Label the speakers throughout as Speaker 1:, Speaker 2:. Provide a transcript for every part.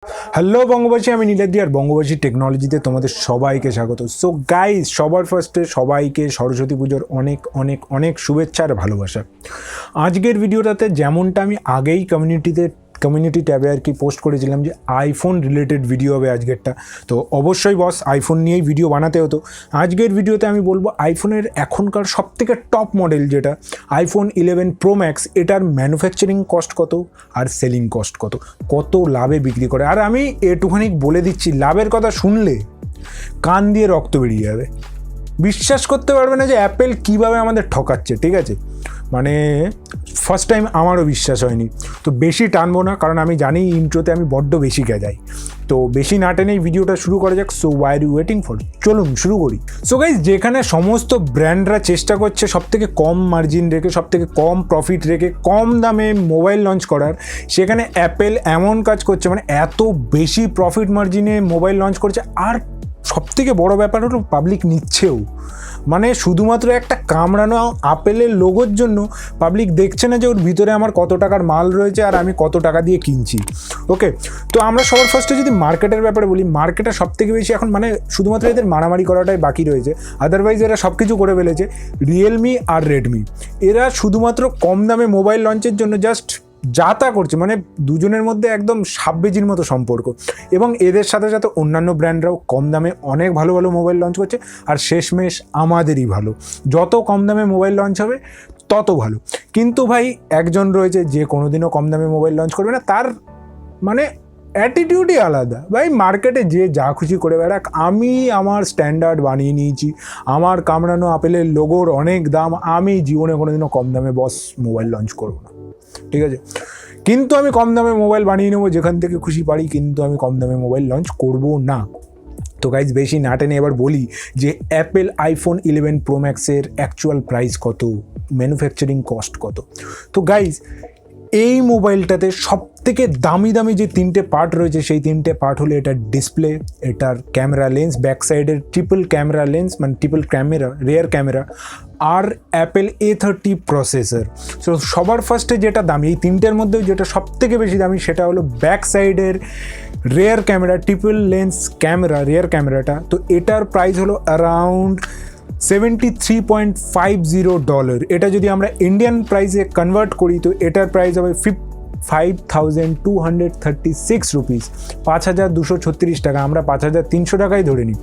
Speaker 1: Hello বঙ্গবাসী, আমি নীলাদ্রি আর বঙ্গবাসী টেকনোলজিতে তোমাদের সবাইকে স্বাগত। সো গাইজ, সবার ফার্স্টে সবাইকে সরস্বতী পুজোর অনেক অনেক অনেক শুভেচ্ছা আর ভালোবাসা। আজকের ভিডিওটাতে যেমনটা আমি আগেই কমিউনিটি ট্যাবে আর কি পোস্ট করেছিলাম যে আইফোন রিলেটেড ভিডিও হবে আজকেরটা, তো অবশ্যই বস আইফোন নিয়েই ভিডিও বানাতে হতো। আজকের ভিডিওতে আমি বলবো আইফোনের এখনকার সবথেকে টপ মডেল যেটা আইফোন 11 প্রো ম্যাক্স, এটার ম্যানুফ্যাকচারিং কস্ট কত আর সেলিং কস্ট কত, কত লাভে বিক্রি করে। আর আমি এটুখানি বলে দিচ্ছি, লাভের কথা শুনলে কান দিয়ে রক্ত বেরিয়ে যাবে। বিশ্বাস করতে পারবে না যে অ্যাপেল কীভাবে আমাদের ঠকাচ্ছে। ঠিক আছে, মানে ফার্স্ট টাইম আমারও বিশ্বাস হয়নি। তো বেশি টানবো না, কারণ আমি জানি ইন্ট্রোতে আমি বড্ড বেশি যাই। তো বেশি না টেনেই ভিডিওটা শুরু করা যাক। So why are you waiting for, চলুন শুরু করি। সো গাইজ, যেখানে সমস্ত ব্র্যান্ডরা চেষ্টা করছে সবথেকে কম মার্জিন রেখে, সবথেকে কম প্রফিট রেখে, কম দামে মোবাইল লঞ্চ করার, সেখানে অ্যাপেল এমন কাজ করছে, মানে এত বেশি প্রফিট মার্জিনে মোবাইল লঞ্চ করছে। আর সবথেকে বড় ব্যাপার হলো পাবলিক নিচ্ছেও, মানে শুধুমাত্র একটা কামড়ানো আপেলের লোগোর জন্য পাবলিক দেখছে না যে ওর ভিতরে আমার কত টাকার মাল রয়েছে আর আমি কত টাকা দিয়ে কিনছি। ওকে, তো আমরা সবার ফার্স্টে যদি মার্কেটের ব্যাপারে বলি, মার্কেটে সবথেকে বেশি এখন মানে শুধুমাত্র এদের মারামারি করাটাই বাকি রয়েছে, আদারওয়াইজ এরা সব কিছু করে ফেলেছে। রিয়েলমি আর রেডমি, এরা শুধুমাত্র কম দামে মোবাইল লঞ্চের জন্য জাস্ট যাতা করছে, মানে দুজনের মধ্যে একদম সাববেজির মতো সম্পর্ক। এবং এদের সাথে সাথে অন্যান্য ব্র্যান্ডরাও কম দামে অনেক ভালো ভালো মোবাইল লঞ্চ করছে, আর শেষমেশ আমাদেরই ভালো। যত কম দামে মোবাইল লঞ্চ হবে তত ভালো। কিন্তু ভাই একজন রয়েছে যে কোনোদিনও কম দামে মোবাইল লঞ্চ করবে না, তার মানে অ্যাটিটিউডই আলাদা। ভাই মার্কেটে যে যা খুশি করে বেড়াক, আমি আমার স্ট্যান্ডার্ড বানিয়ে নিয়েছি, আমার কামড়ানো আপেলের লোগোর অনেক দাম, আমি জীবনে কোনোদিনও কম দামে বস মোবাইল লঞ্চ করবো না। ঠিক আছে, কিন্তু আমি কম দামে মোবাইল বানিয়ে নেবো যেখান থেকে খুশি পারি, কিন্তু আমি কম দামে মোবাইল লঞ্চ করব না। তো গাইজ, বেশি না টেনে এবার বলি যে অ্যাপেল আইফোন 11 প্রো ম্যাক্সের অ্যাকচুয়াল প্রাইস কত, ম্যানুফ্যাকচারিং কস্ট কত। তো গাইজ, এই মোবাইলটাতে সবথেকে দামি দামি যে তিনটে পার্ট রয়েছে, সেই তিনটে পার্ট হলো এটার ডিসপ্লে, এটার ক্যামেরা লেন্স, ব্যাক সাইডের ট্রিপল ক্যামেরা লেন্স মানে ট্রিপল ক্যামেরা, রিয়ার ক্যামেরা, আর অ্যাপেল A30 প্রসেসর। সো সবার ফার্স্টে যেটা দামি, এই তিনটের মধ্যেও যেটা সবথেকে বেশি দামি, সেটা হলো ব্যাক সাইডের rare camera, triple lens camera, rare ক্যামেরাটা। তো এটার প্রাইস হলো অ্যারাউন্ড $73.50। এটা যদি আমরা ইন্ডিয়ান প্রাইসে কনভার্ট করি তো এটার প্রাইস হবে 5,236 রুপিস, 5,236 টাকা। আমরা 5,300 টাকাই ধরে নিই।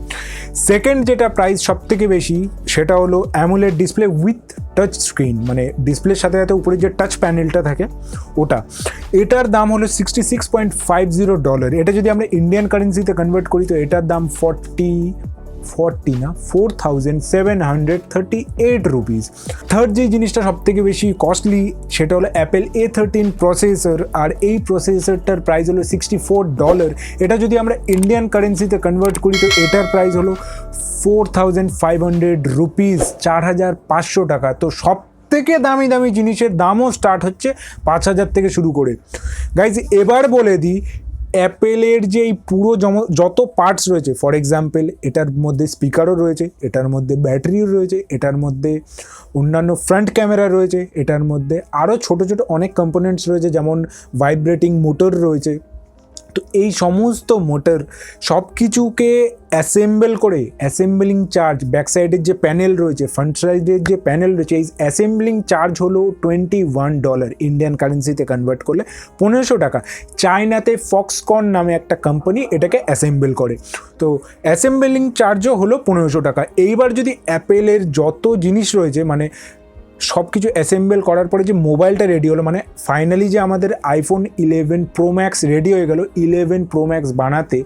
Speaker 1: সেকেন্ড যেটা প্রাইস সব থেকে বেশি, সেটা হলো AMOLED display with touch screen, মানে ডিসপ্লের সাথে সাথে উপরে যে টাচ প্যানেলটা থাকে ওটা। এটার দাম হলো $66.50। এটা যদি আমরা ইন্ডিয়ান কারেন্সিতে কনভার্ট করি তো এটার দাম 4,738 রুপিস। থার্ড যে জিনিসটা সব থেকে বেশি কস্টলি, সেটা হলো অ্যাপেল A13 প্রসেসর, আর এই প্রসেসরটার প্রাইস হলো $64। এটা যদি আমরা ইন্ডিয়ান কারেন্সিতে কনভার্ট করি তো এটার প্রাইস হলো 4,500 রুপিস, 4,500 টাকা। তো সব থেকে দামি দামি জিনিসের দামও স্টার্ট হচ্ছে 5,000 থেকে শুরু করে। গাইজ, এবার বলে দিই অ্যাপেলের যে এই পুরো যত পার্টস রয়েছে, ফর এক্সাম্পল এটার মধ্যে স্পিকারও রয়েছে, এটার মধ্যে ব্যাটারিও রয়েছে, এটার মধ্যে অন্যান্য ফ্রন্ট ক্যামেরা রয়েছে, এটার মধ্যে আরও ছোটো ছোটো অনেক কম্পোনেন্টস রয়েছে, যেমন ভাইব্রেটিং মোটর রয়েছে। তো এই সমস্ত মোটর সব কিছুকে অ্যাসেম্বল করে, অ্যাসেম্বলিং চার্জ, ব্যাক সাইডের যে প্যানেল রয়েছে, ফ্রন্ট সাইডের যে প্যানেল রয়েছে, এই অ্যাসেম্বলিং চার্জ হলো $21, ইন্ডিয়ান কারেন্সিতে কনভার্ট করলে 1,500 টাকা। চায়নাতে ফক্সকন নামে একটা কোম্পানি এটাকে অ্যাসেম্বল করে, তো অ্যাসেম্বলিং চার্জও হলো 1,500 টাকা। এইবার যদি অ্যাপেলের যত জিনিস রয়েছে, মানে সব কিছু অ্যাসেম্বল করার পরে যে মোবাইলটা রেডি হলো, মানে ফাইনালি যে আমাদের আইফোন 11 প্রো ম্যাক্স রেডি হয়ে গেল, 11 প্রো ম্যাক্স বানাতে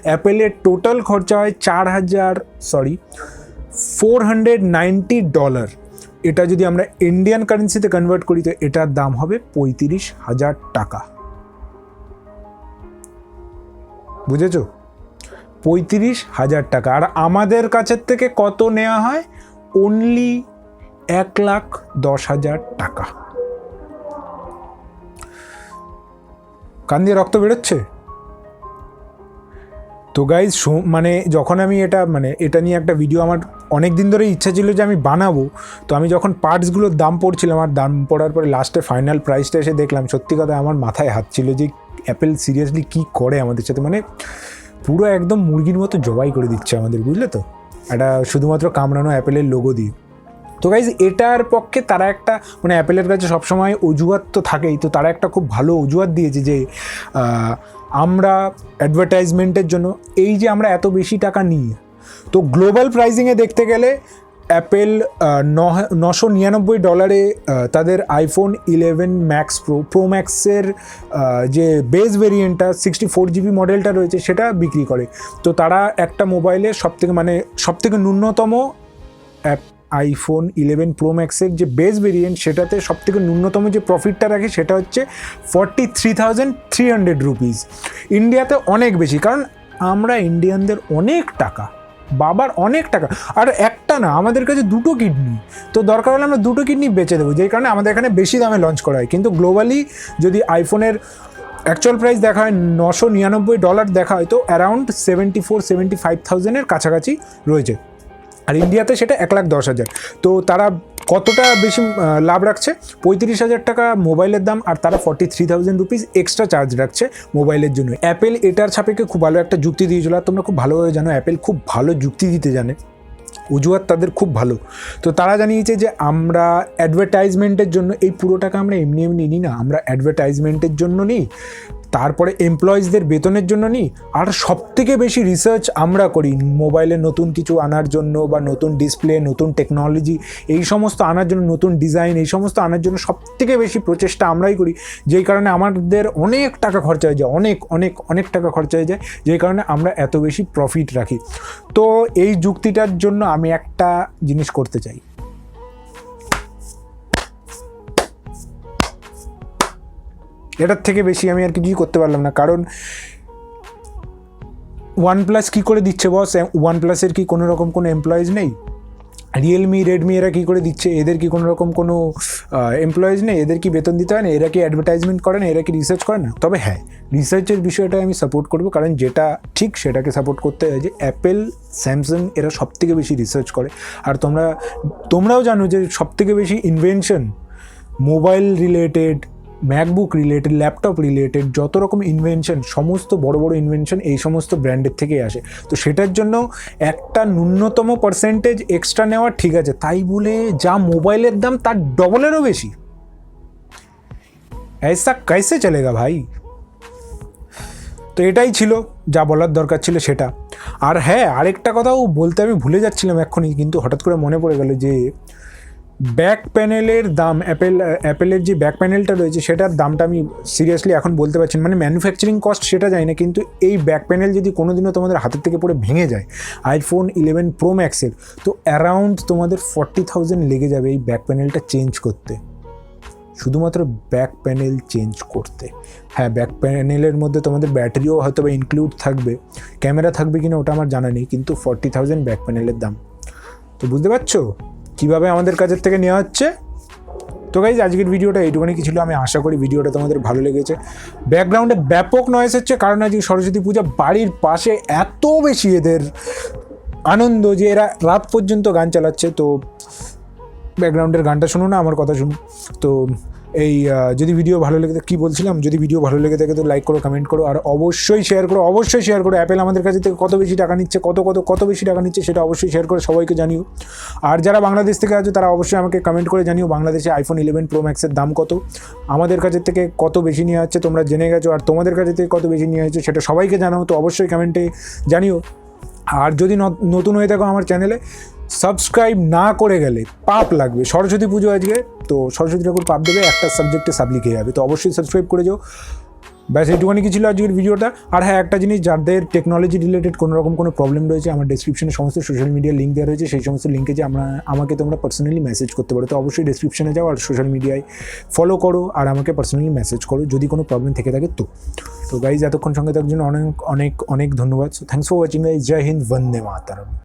Speaker 1: অ্যাপেলের টোটাল খরচা হয় $490। এটা যদি আমরা ইন্ডিয়ান কারেন্সিতে কনভার্ট করি তো এটার দাম হবে 35,000 টাকা। বুঝেছো? 35,000 টাকা। আর আমাদের কাছের থেকে কত নেওয়া হয়? অনলি 1,10,000 টাকা। কান দিয়ে রক্ত বেরোচ্ছে? তো গাইজ মানে যখন আমি এটা নিয়ে একটা ভিডিও আমার অনেক দিন ধরে ইচ্ছা ছিল যে আমি বানাবো, তো আমি যখন পার্টসগুলোর দাম পড়ছিলাম আর দাম পড়ার পরে লাস্টে ফাইনাল প্রাইসটা এসে দেখলাম, সত্যি কথা আমার মাথায় হাত ছিল যে অ্যাপেল সিরিয়াসলি কী করে আমাদের সাথে, মানে পুরো একদম মুরগির মতো জবাই করে দিচ্ছে আমাদের, বুঝলে তো, এটা শুধুমাত্র কামড়ানো অ্যাপেলের লোগো দিয়ে। তো গাইজ এটার পক্ষে তারা একটা মানে অ্যাপেলের কাছে সবসময় অজুহাত তো থাকেই, তো তারা একটা খুব ভালো অজুহাত দিয়েছে যে আমরা অ্যাডভার্টাইজমেন্টের জন্য এই যে আমরা এত বেশি টাকা নিই, তো গ্লোবাল প্রাইসিংয়ে দেখতে গেলে অ্যাপেল $999 তাদের আইফোন 11 ম্যাক্স প্রো ম্যাক্সের যে বেস ভেরিয়েন্টটা 64GB মডেলটা রয়েছে সেটা বিক্রি করে। তো তারা একটা মোবাইলে সবথেকে ন্যূনতম আইফোন 11 প্রো ম্যাক্সের যে বেস ভেরিয়েন্ট সেটাতে সবথেকে ন্যূনতম যে প্রফিটটা রাখে সেটা হচ্ছে 43,300 রুপিস। ইন্ডিয়াতে অনেক বেশি, কারণ আমরা ইন্ডিয়ানদের অনেক টাকা, বাবার অনেক টাকা, আর একটা না আমাদের কাছে দুটো কিডনি, তো দরকার হলে আমরা দুটো কিডনি বেচে দেবো, যেই কারণে আমাদের এখানে বেশি দামে লঞ্চ করা হয়। কিন্তু গ্লোবালি যদি আইফোনের অ্যাকচুয়াল প্রাইস দেখা হয় $999 দেখা হয়, তো অ্যারাউন্ড 74,000-75,000 কাছাকাছি রয়েছে, আর ইন্ডিয়াতে সেটা 1,10,000। তো তারা কতটা বেশি লাভ রাখছে, 35,000 টাকা মোবাইলের দাম, আর তারা 43,000 রুপিস এক্সট্রা চার্জ রাখছে মোবাইলের জন্য। অ্যাপেল এটার সাপেক্ষে খুব ভালো একটা যুক্তি দিয়েছিল, আর তোমরা খুব ভালোভাবে জানো অ্যাপেল খুব ভালো যুক্তি দিতে জানে, অজুহাত তাদের খুব ভালো। তো তারা জানিয়েছে যে আমরা অ্যাডভার্টাইজমেন্টের জন্য এই পুরো টাকা আমরা এমনি এমনি নিই না, আমরা অ্যাডভার্টাইজমেন্টের জন্য নিই, তারপরে এমপ্লয়িজদের বেতনের জন্য নিই, আর সবথেকে বেশি রিসার্চ আমরা করি মোবাইলে নতুন কিছু আনার জন্য, বা নতুন ডিসপ্লে, নতুন টেকনোলজি এই সমস্ত আনার জন্য, নতুন ডিজাইন এই সমস্ত আনার জন্য সবথেকে বেশি প্রচেষ্টা আমরাই করি, যেই কারণে আমাদের অনেক টাকা খরচা হয়ে যায়, অনেক টাকা খরচা হয়ে যায়, যেই কারণে আমরা এত বেশি প্রফিট রাখি। তো এই যুক্তিটার জন্য আমি একটা জিনিস করতে চাই, এটার থেকে বেশি আমি আর কিছুই করতে পারলাম না, কারণ OnePlus কী করে দিচ্ছে বস, OnePlus-এর কি কোনো রকম কোনো এমপ্লয়িজ নেই? রিয়েলমি, রেডমি এরা কী করে দিচ্ছে, এদের কি কোনো রকম কোনো এমপ্লয়িজ নেই? এদের কি বেতন দিতে হয় না? এরা কি অ্যাডভার্টাইজমেন্ট করে না? এরা কি রিসার্চ করে না? তবে হ্যাঁ, রিসার্চের বিষয়টা আমি সাপোর্ট করবো, কারণ যেটা ঠিক সেটাকে সাপোর্ট করতে হয়, যে অ্যাপেল, স্যামসাং এরা সবথেকে বেশি রিসার্চ করে। আর তোমরাও জানো যে সবথেকে বেশি invention mobile related, MacBook related, laptop related যত রকম ইনভেনশন, সমস্ত বড় বড় ইনভেনশন এই সমস্ত ব্র্যান্ডের থেকেই আসে। তো সেটার জন্য একটা ন্যূনতম পার্সেন্টেজ এক্সট্রা নেওয়া ঠিক আছে, তাই বলে যা মোবাইলের দাম তার ডবলেরও বেশি, ऐसा कैसे चलेगा ভাই? তো এটাই ছিল যা বলার দরকার ছিল সেটা। আর হ্যাঁ, আরেকটা কথাও বলতে আমি ভুলে যাচ্ছিলাম এক্ষুনি, কিন্তু হঠাৎ করে মনে পড়ে গেল যে ব্যাক প্যানেলের দাম, অ্যাপেলের যে ব্যাক প্যানেলটা রয়েছে সেটার দামটা আমি সিরিয়াসলি এখন বলতে পারছি না, মানে ম্যানুফ্যাকচারিং কস্ট সেটা যায় না, কিন্তু এই ব্যাক প্যানেল যদি কোনোদিনও তোমাদের হাতের থেকে পড়ে ভেঙে যায় আইফোন 11 প্রো ম্যাক্সের, তো অ্যারাউন্ড তোমাদের 40,000 লেগে যাবে এই ব্যাক প্যানেলটা চেঞ্জ করতে, শুধুমাত্র ব্যাক প্যানেল চেঞ্জ করতে। হ্যাঁ, ব্যাক প্যানেলের মধ্যে তোমাদের ব্যাটারিও হয়তো বা ইনক্লুড থাকবে, ক্যামেরা থাকবে কিনা ওটা আমার জানা নেই, কিন্তু 40,000 ব্যাক প্যানেলের দাম। তো বুঝতে পারছো কীভাবে আমাদের কাছের থেকে নেওয়া হচ্ছে। তো গাইজ আজকের ভিডিওটা এইটুকুনি কি ছিল, আমি আশা করি ভিডিওটা তোমাদের ভালো লেগেছে। ব্যাকগ্রাউন্ডে ব্যাপক নয়েজ হচ্ছে, কারণ আজকে সরস্বতী পূজা, বাড়ির পাশে এত বেশি এদের আনন্দ যে এরা রাত পর্যন্ত গান চালাচ্ছে। তো ব্যাকগ্রাউন্ডের গানটা শুনো না, আমার কথা শুনো। তো এই যদি ভিডিও ভালো লেগে থাকে, কী বলছিলাম, যদি ভিডিও ভালো লেগে থাকে তো লাইক করো, কমেন্ট করো, আর অবশ্যই শেয়ার করো, অ্যাপেল আমাদের কাছে থেকে কত বেশি টাকা নিচ্ছে, কত বেশি টাকা নিচ্ছে সেটা অবশ্যই শেয়ার করে সবাইকে জানিও। আর যারা বাংলাদেশ থেকে আছো তারা অবশ্যই আমাকে কমেন্ট করে জানিও বাংলাদেশে আইফোন 11 প্রো ম্যাক্সের দাম কত, আমাদের কাছে থেকে কত বেশি নেওয়া হচ্ছে তোমরা জেনে গেছো, আর তোমাদের কাছে থেকে কত বেশি নেওয়া হচ্ছে সেটা সবাইকে জানাও, তো অবশ্যই কমেন্টে জানিও। আর যদি নতুন হয়ে থাকো আমার চ্যানেলে, সাবস্ক্রাইব না করে গেলে পাপ লাগবে। সরস্বতী পুজো আজকে, তো সরস্বতী ঠাকুর পাপ দেবে, একটা সাবজেক্টে সাব লিখে যাবে, তো অবশ্যই সাবস্ক্রাইব করে যাও। ব্যাস এইটুখানি কি ছিল আজকের ভিডিওটা। আর হ্যাঁ, একটা জিনিস, যাদের টেকনোলজি রিলেটেড কোনো রকম কোনো প্রবলেম রয়েছে, আমার ডেসক্রিপশনে সমস্ত সোশ্যাল মিডিয়া লিঙ্ক দেওয়া রয়েছে, সেই সমস্ত লিঙ্কে যে আমাকে তোমরা পার্সোনালি মেসেজ করতে পারো, তো অবশ্যই ডেসক্রিপশনে যাও আর সোশ্যাল মিডিয়ায় ফলো করো আর আমাকে পার্সোনালি মেসেজ করো যদি কোনো প্রবলেম থেকে থাকে। তো গাইজ এতক্ষণ সঙ্গে থাকার জন্য অনেক ধন্যবাদ। Thanks for watching guys. জয় হিন্দ, বন্দে মাতরম।